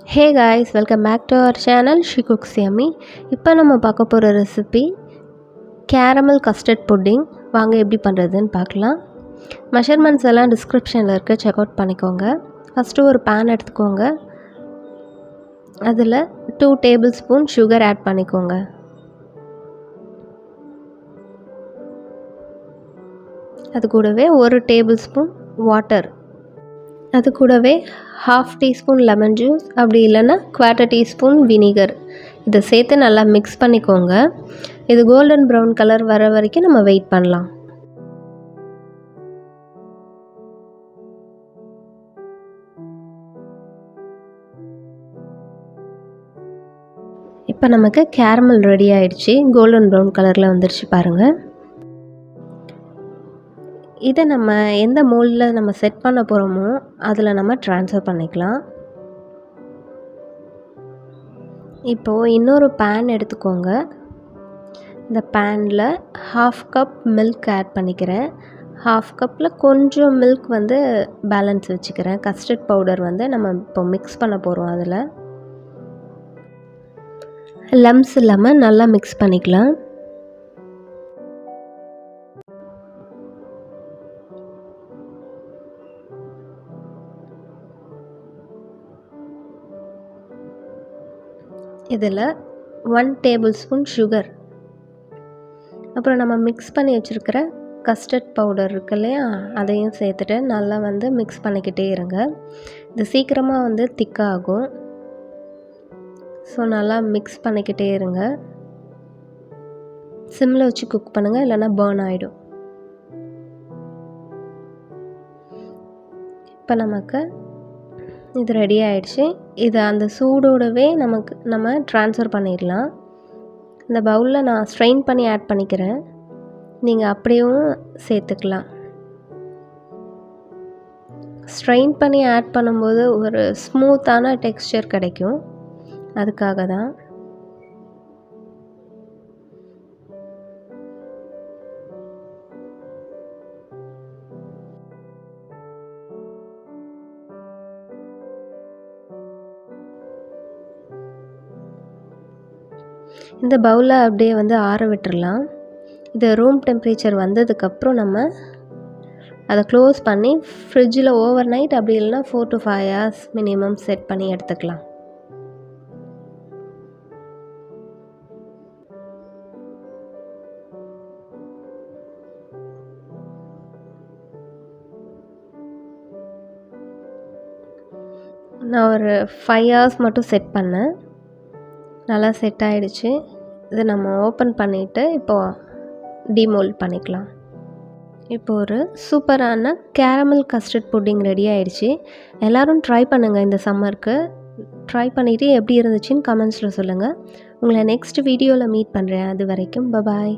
Hey guys, welcome back to our channel She Cooks Yummy. இப்போ நம்ம பார்க்க போகிற ரெசிபி கேரமல் கஸ்டர்ட் புட்டிங். வாங்க எப்படி பண்ணுறதுன்னு பார்க்கலாம். மெஷர்மெண்ட்ஸ் எல்லாம் டிஸ்கிரிப்ஷனில் இருக்க செக் அவுட் பண்ணிக்கோங்க. ஃபஸ்ட்டு ஒரு பேன் எடுத்துக்கோங்க. அதில் 2 டேபிள் ஸ்பூன் சுகர் ஆட் பண்ணிக்கோங்க. அது கூடவே 1 டேபிள் ஸ்பூன் வாட்டர், அது கூடவே 1/2 டீஸ்பூன் லெமன் ஜூஸ், அப்படி இல்லைன்னா 1/4 டீஸ்பூன் வினிகர், இதை சேர்த்து நல்லா மிக்ஸ் பண்ணிக்கோங்க. இது கோல்டன் ப்ரௌன் கலர் வர வரைக்கும் நம்ம வெயிட் பண்ணலாம். இப்போ நமக்கு கேரமல் ரெடி ஆயிடுச்சு. கோல்டன் ப்ரௌன் கலரில் வந்துருச்சு பாருங்கள். இதை நம்ம எந்த மோல்டில் நம்ம செட் பண்ண போகிறோமோ அதில் நம்ம ட்ரான்ஸ்ஃபர் பண்ணிக்கலாம். இப்போது இன்னொரு பேன் எடுத்துக்கோங்க. இந்த பேனில் 1/2 கப் மில்க் ஆட் பண்ணிக்கிறேன். 1/2 கப்பில் கொஞ்சம் மில்க் வந்து பேலன்ஸ் வச்சுக்கிறேன். கஸ்டர்ட் பவுடர் வந்து நம்ம இப்போ மிக்ஸ் பண்ண போகிறோம். அதில் லம்ஸ் இல்லாமல் நல்லா மிக்ஸ் பண்ணிக்கலாம். இதில் 1 டேபிள் ஸ்பூன் சுகர், அப்புறம் நம்ம மிக்ஸ் பண்ணி வச்சுருக்கிற கஸ்டர்ட் பவுடர் இருக்கு இல்லையா, அதையும் சேர்த்துட்டு நல்லா வந்து மிக்ஸ் பண்ணிக்கிட்டே இருங்க. இது சீக்கிரமாக வந்து திக்காகும். ஸோ நல்லா மிக்ஸ் பண்ணிக்கிட்டே இருங்க. சிம்மில் வச்சு குக் பண்ணுங்கள், இல்லைன்னா பர்ன் ஆகிடும். இப்போ நமக்கு இது ரெடி ஆகிடுச்சு. இதை அந்த சூடோடவே நம்ம ட்ரான்ஸ்ஃபர் பண்ணிடலாம். இந்த பவுலில் நான் ஸ்ட்ரெயின் பண்ணி ஆட் பண்ணிக்கிறேன். நீங்கள் அப்படியும் சேர்த்துக்கலாம். ஸ்ட்ரெயின் பண்ணி ஆட் பண்ணும்போது ஒரு ஸ்மூத்தான டெக்ஸ்சர் கிடைக்கும், அதுக்காக தான். இந்த பவுலை அப்படியே வந்து ஆற விட்டுறலாம். இது ரூம் டெம்பரேச்சர் வந்ததுக்கப்புறம் நம்ம அதை க்ளோஸ் பண்ணி ஃப்ரிட்ஜில் ஓவர் நைட், அப்படி இல்லைன்னா 4 to 5 hours மினிமம் செட் பண்ணி எடுத்துக்கலாம். நான் ஒரு 5 hours மட்டும் செட் பண்ணேன். நல்லா செட் ஆகிடுச்சு. இதை நம்ம ஓப்பன் பண்ணிவிட்டு இப்போது டிமோல்ட் பண்ணிக்கலாம். இப்போ ஒரு சூப்பரான கேரமல் கஸ்டர்ட் புட்டிங் ரெடி ஆகிடுச்சு. எல்லோரும் ட்ரை பண்ணுங்கள். இந்த சம்மருக்கு ட்ரை பண்ணிவிட்டு எப்படி இருந்துச்சுன்னு கமெண்ட்ஸில் சொல்லுங்கள். உங்களை நெக்ஸ்ட் வீடியோவில் மீட் பண்ணுறேன். அது வரைக்கும் பபாய்.